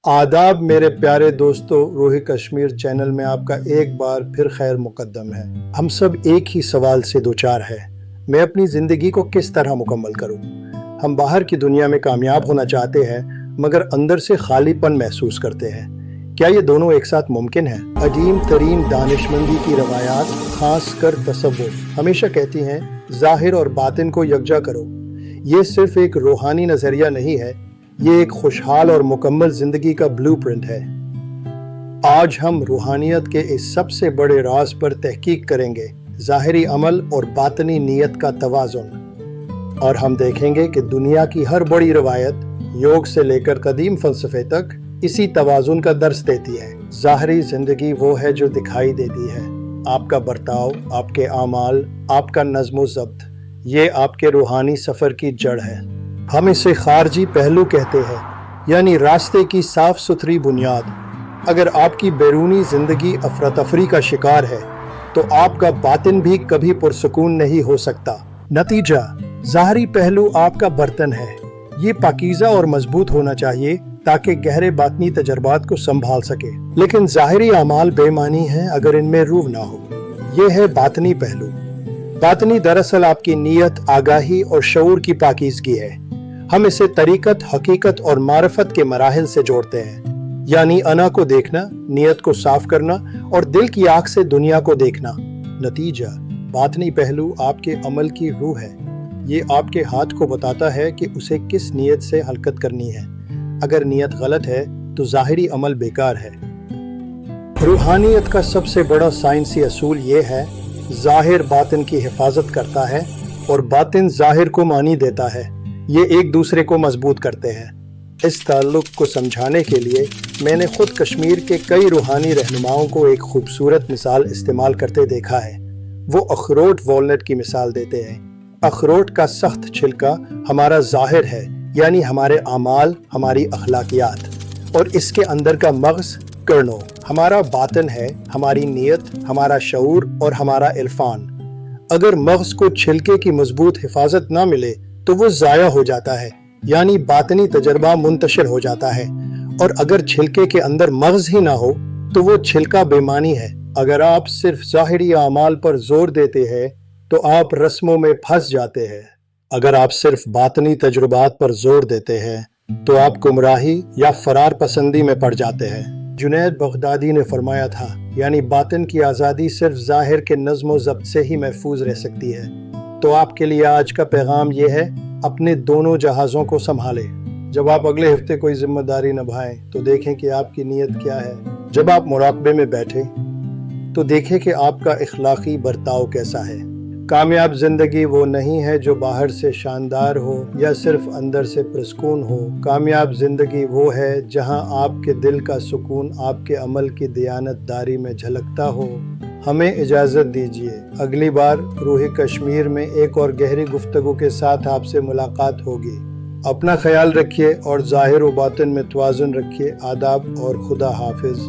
आदाब मेरे प्यारे दोस्तों, रूही कश्मीर चैनल में आपका एक बार फिर खैर मुकद्दम है। हम सब एक ही सवाल से दो चार है, मैं अपनी ज़िंदगी को किस तरह मुकम्मल करूं? हम बाहर की दुनिया में कामयाब होना चाहते हैं मगर अंदर से खालीपन महसूस करते हैं। क्या ये दोनों एक साथ मुमकिन है? अजीम तरीन दानिशमंदी की रवायात, खास कर तसव्वुफ, हमेशा कहती हैं ज़ाहिर और बातिन को यकजा करो। ये सिर्फ एक रूहानी नज़रिया नहीं है, ये एक खुशहाल और मुकम्मल जिंदगी का ब्लूप्रिंट है। आज हम रूहानियत के इस सबसे बड़े राज पर तहकीक करेंगे, ज़ाहिरी अमल और बातनी नीयत का तवाज़ुन। और हम देखेंगे कि दुनिया की हर बड़ी रवायत, योग से लेकर कदीम फ़लसफ़े तक, इसी तवाज़ुन का दर्स देती है। ज़ाहिरी ज़िंदगी वो है जो दिखाई देती है। आपका बर्ताव, आपके आमाल, आपका नज़्म व ज़ब्त, ये आपके रूहानी सफ़र की जड़ है। हम इसे खारजी पहलू कहते हैं, यानी रास्ते की साफ सुथरी बुनियाद। अगर आपकी बैरूनी ज़िंदगी अफरा तफरी का शिकार है तो आपका बातिन भी कभी पुरसुकून नहीं हो सकता। नतीजा, ज़ाहरी पहलू आपका बर्तन है, ये पाकीज़ा और मजबूत होना चाहिए ताकि गहरे बातनी तजर्बात को संभाल सके। लेकिन ज़ाहिरी अमाल बेमानी है अगर इनमें रूह ना हो। ये है बातनी पहलू। बातनी दरअसल आपकी नीयत, आगाही और शऊर की पाकीज़गी है। हम इसे तरीकत, हकीकत और मारफत के मराहिल से जोड़ते हैं, यानी अना को देखना, नीयत को साफ करना और दिल की आँख से दुनिया को देखना। नतीजा, बातनी पहलू आपके अमल की रूह है। ये आपके हाथ को बताता है कि उसे किस नीयत से हरकत करनी है। अगर नीयत गलत है तो ज़ाहिरी अमल बेकार है। रूहानियत का सबसे बड़ा साइंसी असूल ये है, ज़ाहिर बातिन की हिफाजत करता है और बातिन ज़ाहिर को मानी देता है। ये एक दूसरे को मजबूत करते हैं। इस ताल्लुक को समझाने के लिए मैंने खुद कश्मीर के कई रूहानी रहनुमाओं को एक खूबसूरत मिसाल इस्तेमाल करते देखा है। वो अखरोट वॉलनट की मिसाल देते हैं। अखरोट का सख्त छिलका हमारा ज़ाहिर है, यानी हमारे आमाल, हमारी अखलाकियात, और इसके अंदर का मग़ज़ कर्नो हमारा बातिन है, हमारी नीयत, हमारा शऊर और हमारा इरफान। अगर मग़ज़ को छिलके की मजबूत हिफाजत ना मिले तो वो ज़ाया हो जाता है, यानी बातनी तजर्बा मुंतशिर हो जाता है। और अगर छिलके के अंदर मग़ज़ ही ना हो तो वो छिलका बेमानी है। अगर आप सिर्फ ज़ाहिरी आमाल पर जोर देते हैं तो आप रस्मों में फंस जाते हैं। अगर आप सिर्फ बातनी तजुर्बात पर जोर देते हैं तो आप गुमराही या फरार पसंदी में पड़ जाते हैं। जुनैद बगदादी ने फरमाया था, यानी बातिन की आज़ादी सिर्फ ज़ाहिर के नज़्म व ज़ब्त से ही महफूज रह सकती है। तो आपके लिए आज का पैगाम ये है, अपने दोनों जहाज़ों को संभालें। जब आप अगले हफ्ते कोई जिम्मेदारी निभाएं तो देखें कि आपकी नीयत क्या है। जब आप मुराकबे में बैठे तो देखें कि आपका इखलाकी बर्ताव कैसा है। कामयाब ज़िंदगी वो नहीं है जो बाहर से शानदार हो या सिर्फ अंदर से पुरस्कून हो। कामयाब ज़िंदगी वो है जहां आपके दिल का सुकून आपके अमल की दियानतदारी में झलकता हो। हमें इजाज़त दीजिए, अगली बार रूही कश्मीर में एक और गहरी गुफ्तगू के साथ आपसे मुलाकात होगी। अपना ख्याल रखिए और ज़ाहिर व बातिन में तवाज़ुन रखिए। आदाब और खुदा हाफिज़।